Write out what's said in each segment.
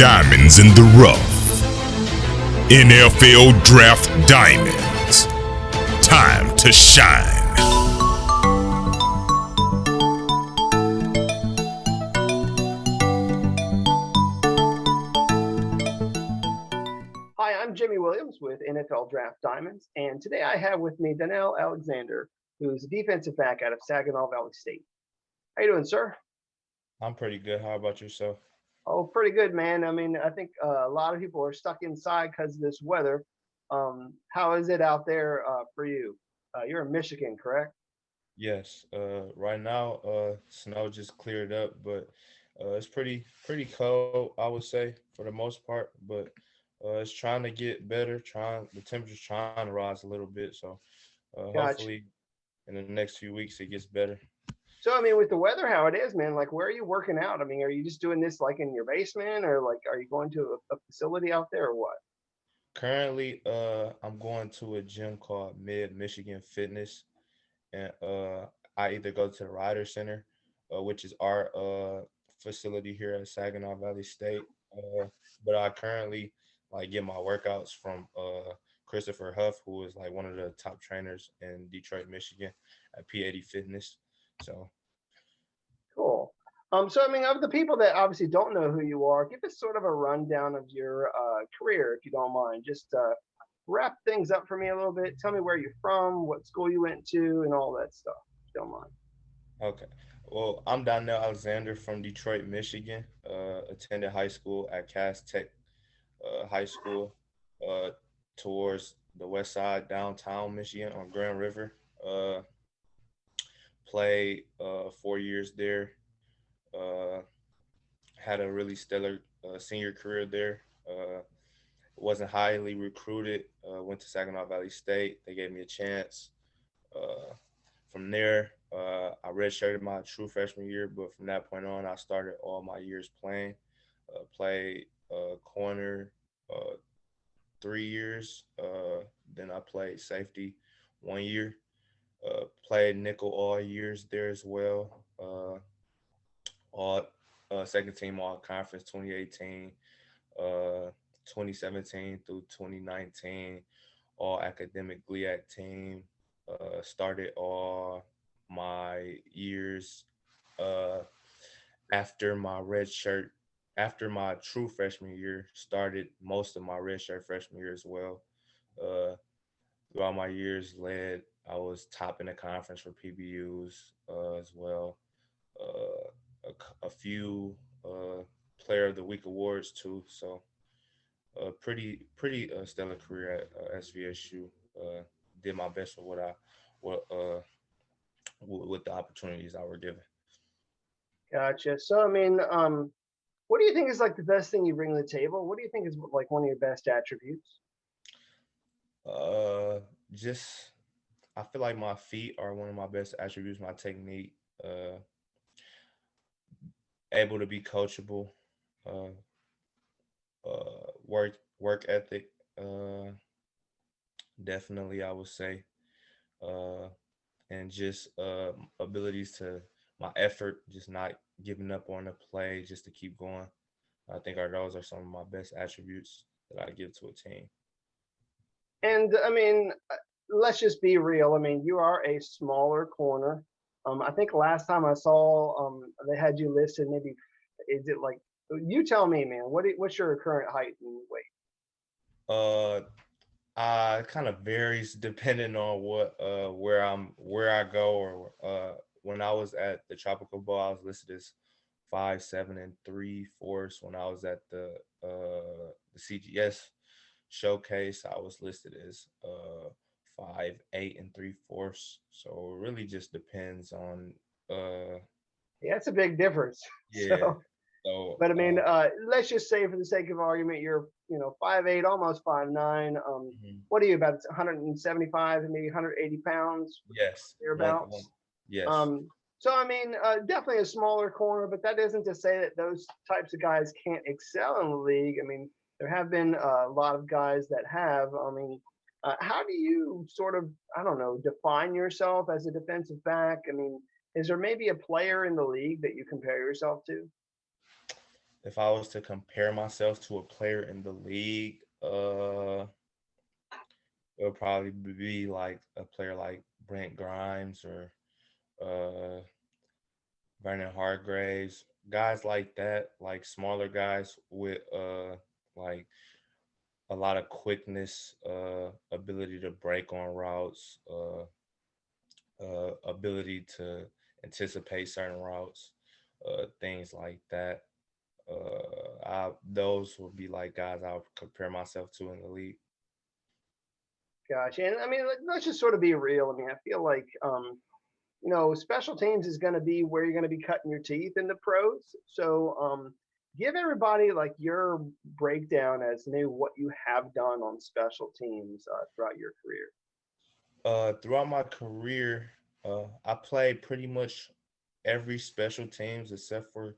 Diamonds in the rough. NFL Draft Diamonds. Time to shine. Hi, I'm Jimmy Williams with NFL Draft Diamonds, and today I have with me Donnell Alexander, who's a defensive back out of Saginaw Valley State. How you doing, sir? I'm pretty good. How about yourself? Oh, pretty good, man. I mean, I think a lot of people are stuck inside because of this weather. How is it out there for you? You're in Michigan, correct? Yes. Right now, snow just cleared up, but it's pretty cold, I would say, for the most part. But it's trying to get better. Trying the temperature's trying to rise a little bit. So Gotcha. hopefully in the next few weeks it gets better. So, I mean, with the weather, how it is, man, like, where are you working out? I mean, are you just doing this like in your basement, or like, are you going to a facility out there, or what? Currently, I'm going to a gym called Mid Michigan Fitness, and I either go to the Ryder Center, which is our facility here at Saginaw Valley State, but I currently like get my workouts from Christopher Huff, who is like one of the top trainers in Detroit, Michigan, at P80 Fitness. So Cool. So I mean, of the people that obviously don't know who you are, give us sort of a rundown of your career, if you don't mind. Just wrap things up for me a little bit. Tell me where you're from, what school you went to, and all that stuff, if you don't mind. okay, well, I'm Donnell Alexander from Detroit, Michigan. Attended high school at Cass Tech High School, uh, towards the west side downtown Michigan on Grand River. Uh, Played 4 years there. Uh, had a really stellar senior career there. Wasn't highly recruited. Went to Saginaw Valley State. They gave me a chance. Uh, from there, I redshirted my true freshman year, but from that point on, I started all my years playing. Played corner uh, 3 years. Then I played safety 1 year. Played nickel all years there as well. All second team all conference 2018, uh, 2017 through 2019, all academic GLIAC team. Started all my years uh, after my red shirt, after my true freshman year. Started most of my red shirt freshman year as well. Uh, Throughout my years, led I was top in the conference for PBUs as well. A few Player of the Week awards too. So pretty stellar career at SVSU. Did my best with what with the opportunities I were given. Gotcha. So I mean, what do you think is like the best thing you bring to the table? What do you think is like one of your best attributes? Uh, just I feel like my feet are one of my best attributes. My technique, uh, able to be coachable, uh, work ethic, definitely I would say, uh, and just abilities to my effort, just not giving up on the play, just to keep going. I think those are some of my best attributes that I give to a team. And I mean, let's just be real. I mean, you are a smaller corner. I think last time I saw they had you listed. Maybe is it like you tell me, man? What's your current height and weight? Uh, kind of varies depending on where I go, or when I was at the Tropical Bowl, I was listed as 5'7 3/4". When I was at the CGS showcase, I was listed as 5'8 3/4". So it really just depends on uh Yeah, that's a big difference. yeah. So, So but I mean, let's just say for the sake of argument, you're 5'8", almost 5'9". mhm. What are you about 175 and maybe 180 pounds Yes, one thereabouts? yes. So I mean, definitely a smaller corner, but that isn't to say that those types of guys can't excel in the league. I mean, there have been a lot of guys that have. I mean, how do you sort of, I don't know, define yourself as a defensive back? I mean, is there maybe a player in the league that you compare yourself to? If I was to compare myself to a player in the league, it would probably be like a player like Brent Grimes or uh, Vernon Hargraves, guys like that, like smaller guys with like a lot of quickness, ability to break on routes, ability to anticipate certain routes, things like that. Those would be like guys I would compare myself to in the league. Gotcha. And I mean, let's just sort of be real. I mean, I feel like, special teams is going to be where you're going to be cutting your teeth in the pros. So, give everybody like your breakdown as to what you have done on special teams throughout your career. Throughout my career, I played pretty much every special teams except for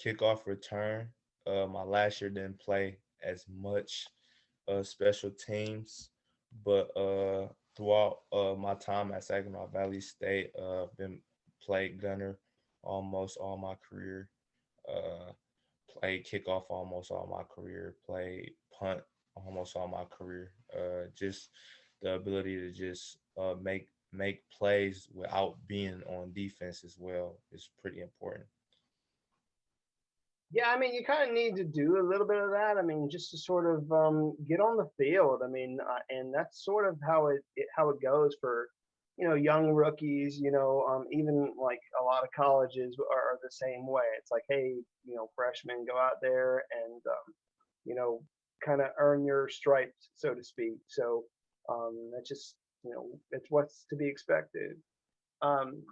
kickoff return. My last year didn't play as much special teams, but throughout my time at Saginaw Valley State, been played gunner almost all my career. Uh, Played kickoff almost all my career. Played punt almost all my career. Just the ability to just make plays without being on defense as well is pretty important. Yeah, I mean, you kind of need to do a little bit of that. I mean, just to sort of get on the field. I mean, and that's sort of how it goes for young rookies. Even like a lot of colleges are the same way. It's like, hey, freshmen, go out there and you know kind of earn your stripes, so to speak. So that's just it's what's to be expected. Um,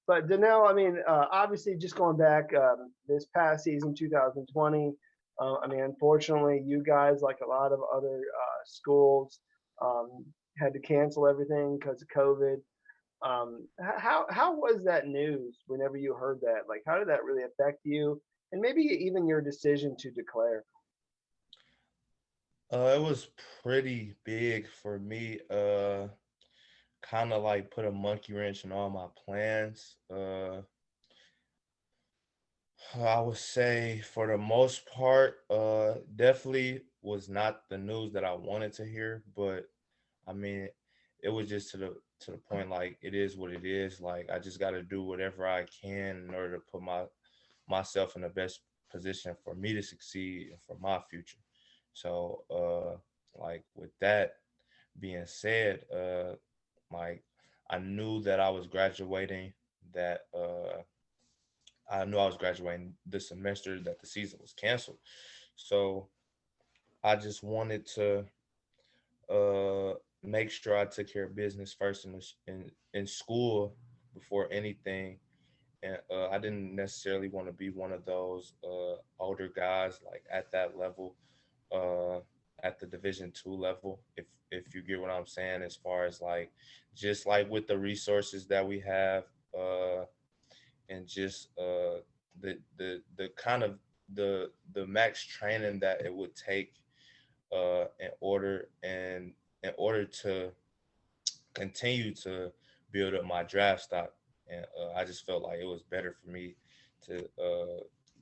but Donnell, I mean, obviously, just going back this past season, 2020. I mean, unfortunately, you guys, like a lot of other schools, um, had to cancel everything because of COVID. How was that news whenever you heard that? Like, how did that really affect you, and maybe even your decision to declare? It was pretty big for me. Kind of like put a monkey wrench in all my plans. I would say for the most part, definitely was not the news that I wanted to hear, but I mean, it was just to the point like it is what it is. Like I just got to do whatever I can in order to put myself in the best position for me to succeed and for my future. So, like with that being said, like I knew that I was graduating. That I knew I was graduating this semester. That the season was canceled. So I just wanted to uh, make sure I took care of business first in school before anything. And I didn't necessarily want to be one of those older guys like at that level, uh, at the Division 2 level. If you get what I'm saying, as far as like just like with the resources that we have, and just the kind of the max training that it would take in order to continue to build up my draft stock. And I just felt like it was better for me to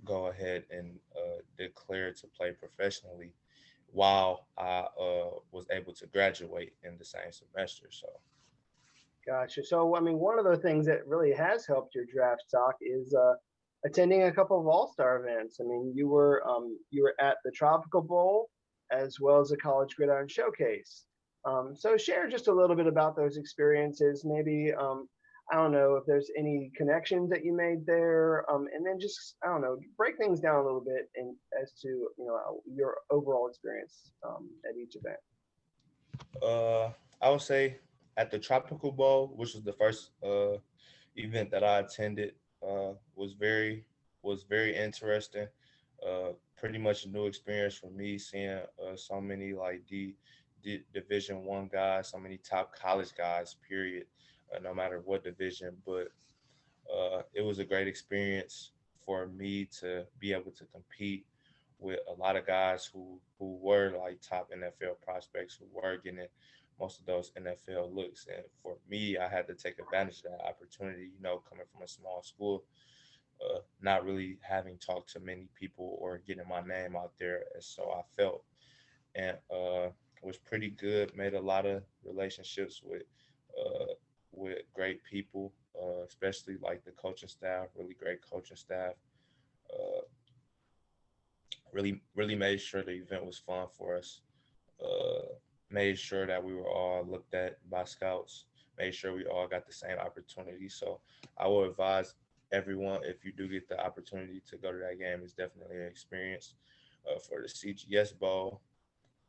go ahead and declare to play professionally while I was able to graduate in the same semester. So Gotcha. So, I mean, one of the things that really has helped your draft stock is attending a couple of All-Star events. I mean, you were at the Tropical Bowl as well as the College Gridiron Showcase. So, share just a little bit about those experiences. Maybe I don't know if there's any connections that you made there, and then just I don't know, break things down a little bit and as to your overall experience at each event. uh, I would say at the Tropical Bowl, which was the first event that I attended, was very interesting. Pretty much a new experience for me, seeing so many like Division 1 guys, so many top college guys. Period. No matter what division, but it was a great experience for me to be able to compete with a lot of guys who were like top NFL prospects who were getting most of those NFL looks. And for me, I had to take advantage of that opportunity. You know, coming from a small school, not really having talked to many people or getting my name out there as so I felt, and was pretty good. Made a lot of relationships uh, with great people, especially like the coaching staff, really great coaching staff. Uh, really made sure the event was fun for us. Uh, Made sure that we were all looked at by scouts. Made sure we all got the same opportunity. So I will advise everyone, if you do get the opportunity to go to that game, it's definitely an experience. For the CGS Bowl,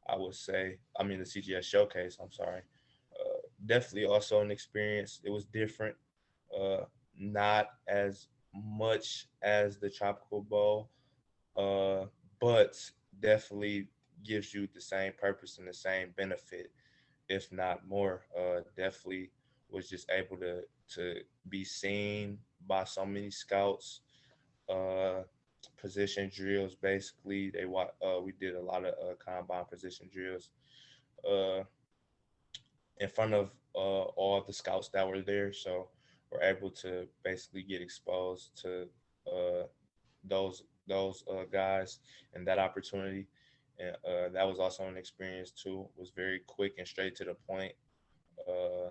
I would say, I mean the CGS Showcase. I'm sorry. Definitely also an experience. It was different. Uh, Not as much as the Tropical Bowl, uh, but definitely gives you the same purpose and the same benefit, if not more. Definitely was just able to be seen by so many scouts. Uh, Position drills, basically, we did a lot of combine position drills. Uh, in front of all the scouts that were there. So we're able to basically get exposed to uh, those guys and that opportunity. And that was also an experience too. It was very quick and straight to the point. Uh,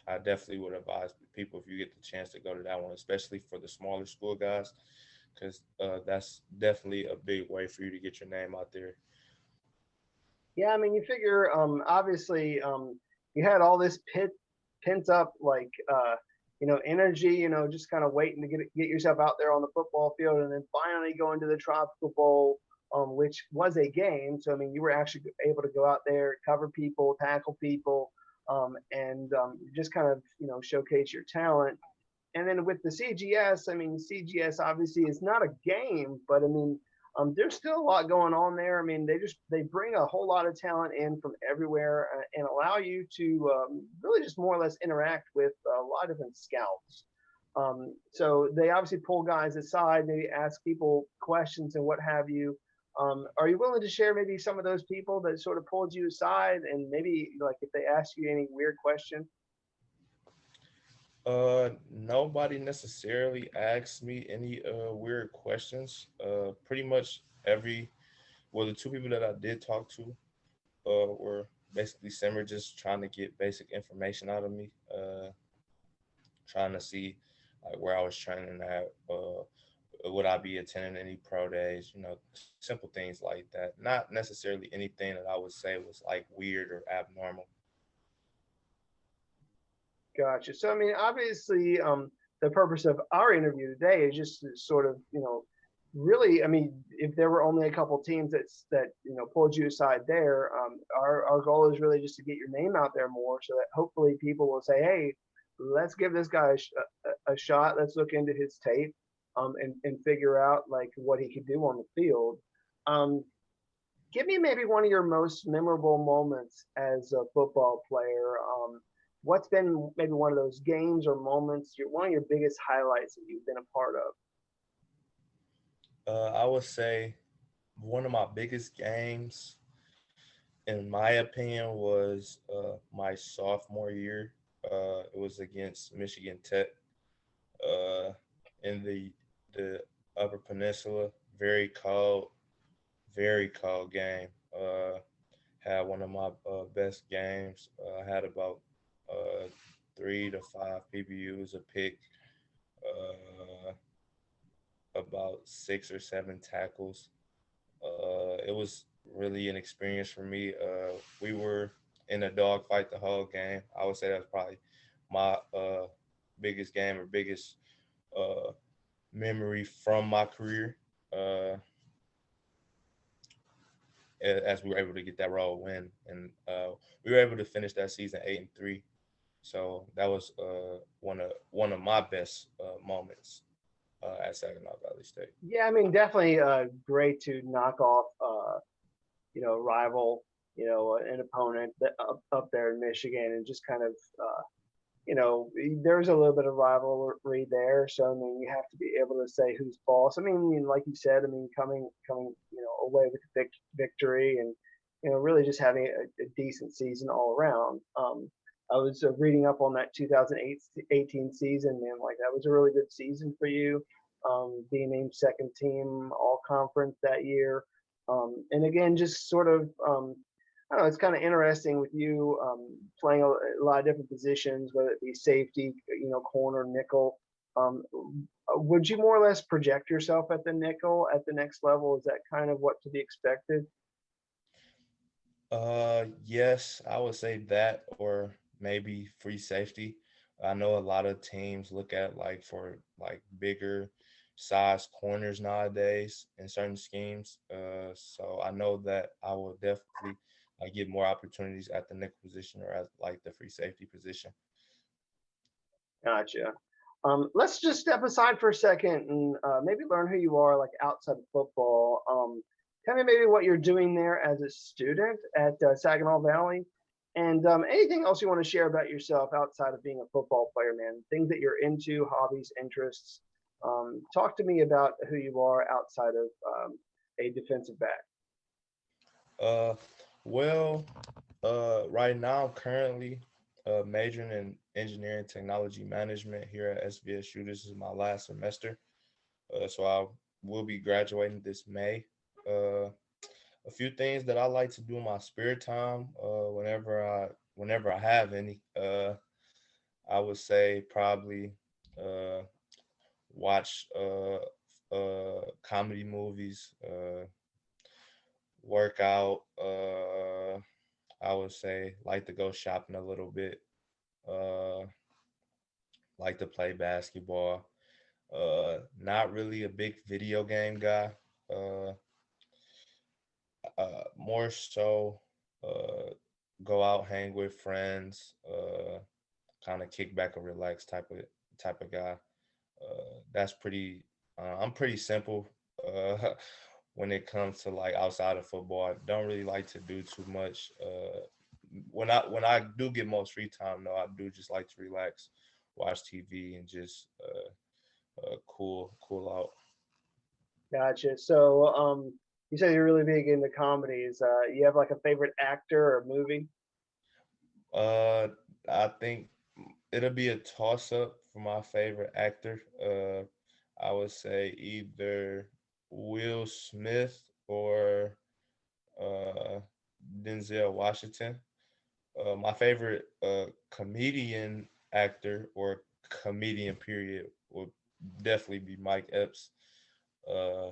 I definitely would advise people, if you get the chance to go to that one, especially for the smaller school guys, because that's definitely a big way for you to get your name out there. Yeah, I mean, you figure, obviously, you had all this pent up, like, energy, just kind of waiting to get yourself out there on the football field, and then finally going to the Tropical Bowl, which was a game. So, I mean, you were actually able to go out there, cover people, tackle people, and just kind of, showcase your talent. And then with the CGS, I mean, CGS obviously is not a game, but I mean, there's still a lot going on there. I mean, they bring a whole lot of talent in from everywhere, and allow you to really just more or less interact with a lot of different scouts. So they obviously pull guys aside, maybe ask people questions and what have you. Are you willing to share maybe some of those people that sort of pulled you aside, and maybe like if they ask you any weird question? Nobody necessarily asked me any weird questions. Pretty much the two people that I did talk to were basically similar, just trying to get basic information out of me, trying to see like where I was training at, would I be attending any pro days, simple things like that. Not necessarily anything that I would say was like weird or abnormal. Gotcha. So, I mean, obviously, the purpose of our interview today is just to sort of, really, I mean, if there were only a couple teams that pulled you aside there, our goal is really just to get your name out there more, so that hopefully people will say, hey, let's give this guy a shot. Let's look into his tape, and figure out like what he could do on the field. Um, Give me maybe one of your most memorable moments as a football player. What's been maybe one of those games or moments, one of your biggest highlights that you've been a part of? I would say one of my biggest games, in my opinion, was my sophomore year. It was against Michigan Tech uh, in the Upper Peninsula. Very cold game. Had one of my best games. I had about uh, 3 to 5 PBUs, a pick, uh, about 6 or 7 tackles. It was really an experience for me. We were in a dogfight the whole game. I would say that's probably my biggest game or biggest uh, memory from my career. Uh, as we were able to get that road win, and we were able to finish that season 8-3. So that was one of my best moments at Saginaw Valley State. Yeah, I mean, definitely great to knock off, rival, an opponent up there in Michigan, and just kind of, you know, there's a little bit of rivalry there. So I mean, you have to be able to say who's boss. I mean, like you said, I mean, coming, away with the victory, and really just having a decent season all around. I was reading up on that 2018 season, and like that was a really good season for you. being named second team all conference that year. And again, just sort of, I don't know, it's kind of interesting with you playing a lot of different positions, whether it be safety, corner, nickel. Um, would you more or less project yourself at the nickel at the next level? Is that kind of what to be expected? Yes, I would say that or maybe free safety. I know a lot of teams look at like for like bigger size corners nowadays in certain schemes. So I know that I will definitely get more opportunities at the nickel position or at like the free safety position. Gotcha. Let's just step aside for a second and maybe learn who you are, like outside of football. Tell me maybe what you're doing there as a student at Saginaw Valley, and anything else you want to share about yourself outside of being a football player, man. Things that you're into, hobbies, interests. Talk to me about who you are outside of a defensive back. Uh, well, right now, I'm currently majoring in engineering technology management here at SVSU. This is my last semester, so I will be graduating this May. Uh, a few things that I like to do in my spare time, whenever I have any. I would say probably uh, watch comedy movies, work out. I would say like to go shopping a little bit. Uh, like to play basketball. Not really a big video game guy. Uh, More so, uh, go out, hang with friends. Kind of kick back and relax type of guy. That's pretty. I'm pretty simple. When it comes to like outside of football, I don't really like to do too much. When I do get most free time, though, I do just like to relax, watch TV, and just cool out. Gotcha. So, you said you're really big into comedies. You have like a favorite actor or movie? Uh, I think it'll be a toss up for my favorite actor. I would say either Will Smith or uh, Denzel Washington. My favorite comedian actor or comedian period would definitely be Mike Epps. Uh,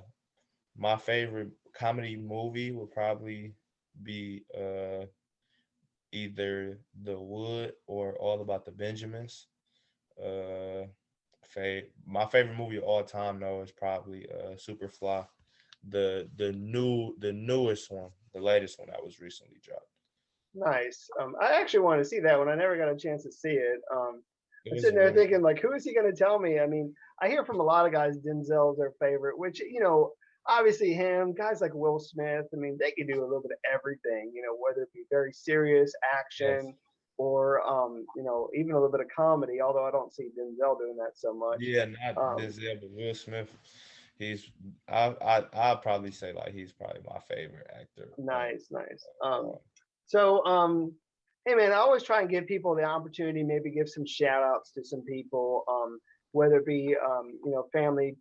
my favorite comedy movie would probably be either The Wood or All About the Benjamins. Uh, my favorite movie of all time though is probably Superfly, the newest one, the latest one that was recently dropped. Nice. I actually wanted to see that one. I never got a chance to see it. It I'm was sitting there really thinking, like, who is he going to tell me? I mean, I hear from a lot of guys Denzel's their favorite, which, obviously him, guys like Will Smith, I mean, they can do a little bit of everything, whether it be very serious yes. action or, even a little bit of comedy, although I don't see Denzel doing that so much. Yeah, not Um, Denzel, but Will Smith. He's I'd probably say like he's probably my favorite actor. Nice, nice. Um, So, hey man, I always try and give people the opportunity, maybe give some shout outs to some people, whether it be, family,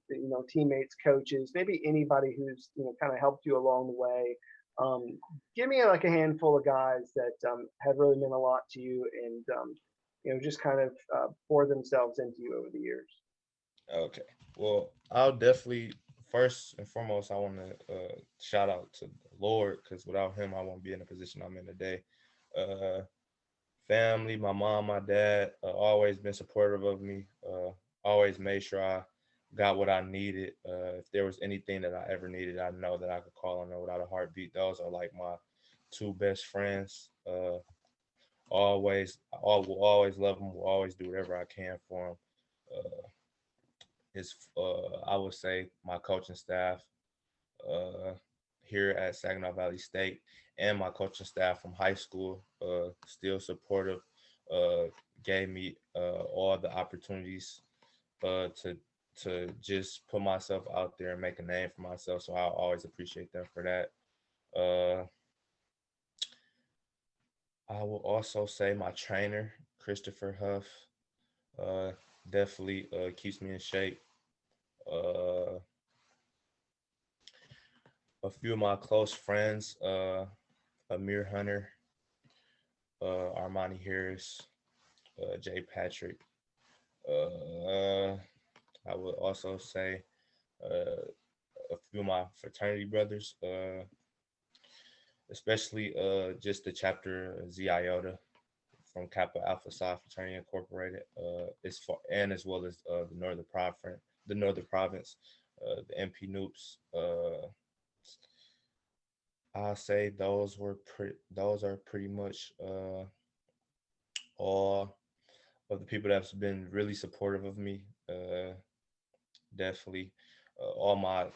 teammates, coaches, maybe anybody who's, kind of helped you along the way. Um, Give me like a handful of guys that have really meant a lot to you and, just kind of pour themselves into you over the years. okay. Well, I'll definitely first and foremost I want to shout out to the Lord because without Him I won't be in the position I'm in today. Uh, Family, my mom, my dad, always been supportive of me. Always made sure I got what I needed. If there was anything that I ever needed, I know that I could call on them without a heartbeat. Those are like my two best friends. Will always love them. Will always do whatever I can for them. Uh, I would say my coaching staff uh, here at Saginaw Valley State and my coaching staff from high school, still supportive, uh, gave me all the opportunities to just put myself out there and make a name for myself. So I always appreciate them for that. Uh, I will also say my trainer, Christopher Huff, uh, definitely keeps me in shape. Uh, a few of my close friends, Amir Hunter, Armani Harris, Jay Patrick. Uh, I would also say uh, a few of my fraternity brothers, especially just the chapter Z Iota from Kappa Alpha Psi Fraternity Incorporated. Is for and as well as the Northern Province, the MP Noops. I say those are pretty much all of the people that's been really supportive of me. Definitely, all my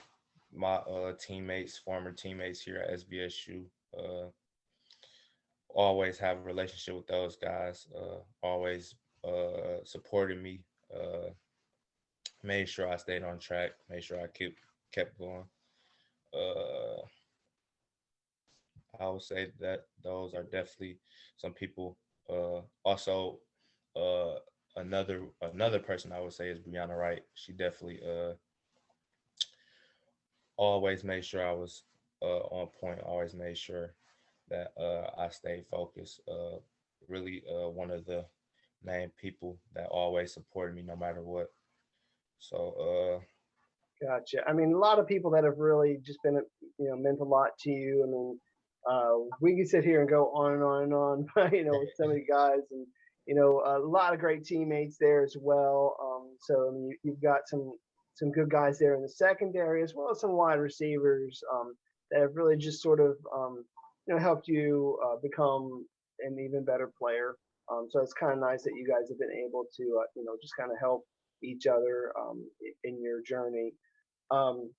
teammates, former teammates here at SVSU. Always have a relationship with those guys. Always supported me. Made sure I stayed on track. Made sure I kept going. Uh, I would say that those are definitely some people. Also, uh, another person I would say is Brianna Wright. She definitely always made sure I was on point. Always made sure that I stayed focused. Really, one of the main people that always supported me no matter what. So, Gotcha. I mean, a lot of people that have really just been, meant a lot to you. I mean, we can sit here and go on and on and on, with so many guys, and a lot of great teammates there as well. So I mean, you've got some good guys there in the secondary as well as some wide receivers that have really just sort of helped you become an even better player. So it's kind of nice that you guys have been able to just kind of help each other in your journey. Um,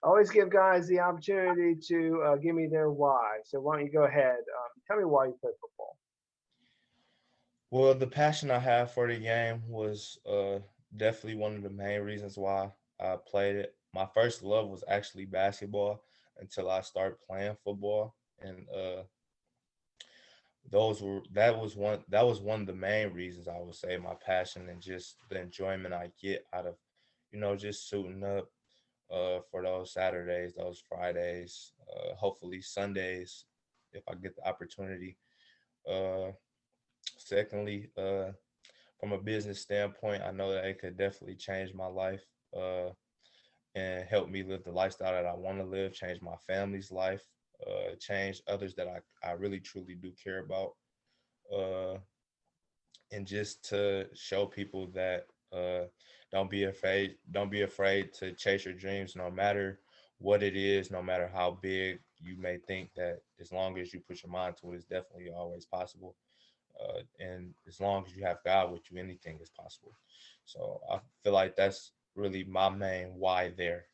I always give guys the opportunity to give me their why. So why don't you go ahead? Tell me why you play football. well, the passion I have for the game was definitely one of the main reasons why I played it. My first love was actually basketball until I started playing football, and that was one of the main reasons I would say my passion and just the enjoyment I get out of just suiting up for those Saturdays, those Fridays, hopefully Sundays if I get the opportunity. Uh, Secondly, from a business standpoint, I know that it could definitely change my life and help me live the lifestyle that I want to live, change my family's life, change others that I really truly do care about. Uh, and just to show people that don't be afraid to chase your dreams no matter what it is, no matter how big you may think that as long as you put your mind to it, it's definitely always possible. And as long as you have God with you, anything is possible. So I feel like that's really my main why there.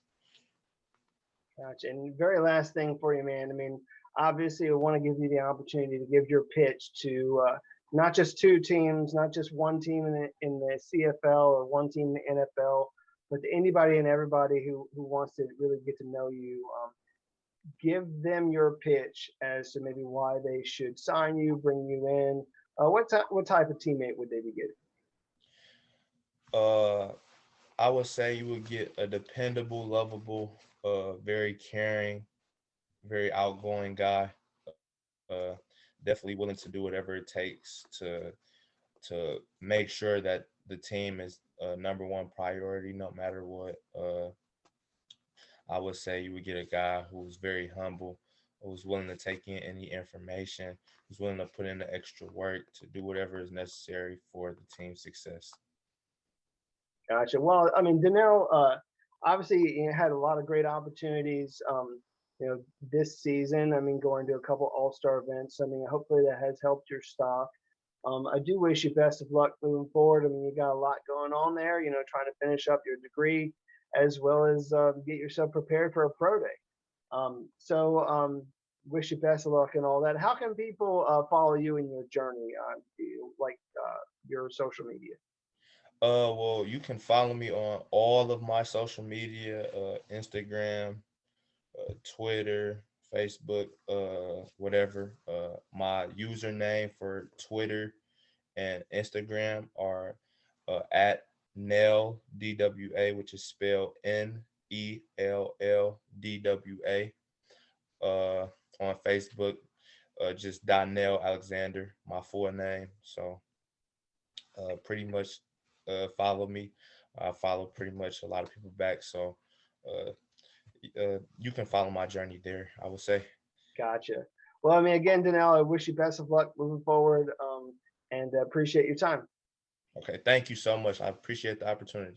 Gotcha. And very last thing for you, man. I mean, obviously, I want to give you the opportunity to give your pitch to not just two teams, not just one team in the CFL or one team in the NFL, but to anybody and everybody who wants to really get to know you. Give them your pitch as to maybe why they should sign you, bring you in. What type of teammate would they be getting? Uh, I would say you would get a dependable, lovable, very caring, very outgoing guy. Definitely willing to do whatever it takes to make sure that the team is number one priority, no matter what. I would say you would get a guy who's very humble, who's willing to take in any information, who's willing to put in the extra work to do whatever is necessary for the team's success. Gotcha. Well, I mean, Donnell obviously had a lot of great opportunities. This season. I mean, going to a couple AllStar events. I mean, hopefully that has helped your stock. I do wish you best of luck moving forward. I mean, you got a lot going on there. Trying to finish up your degree as well as get yourself prepared for a pro day. So wish you best of luck and all that. How can people follow you in your journey? Like your social media? Well, you can follow me on all of my social media, Instagram, Twitter, Facebook, whatever. My username for Twitter and Instagram are at Nell DWA, which is spelled NELLDWA. On Facebook, just Donnell Alexander, my full name. So pretty much follow me. I follow pretty much a lot of people back. So uh, you can follow my journey there, I would say. Gotcha. Well, I mean, again, Donnell, I wish you best of luck moving forward, and appreciate your time. Okay, thank you so much. I appreciate the opportunity.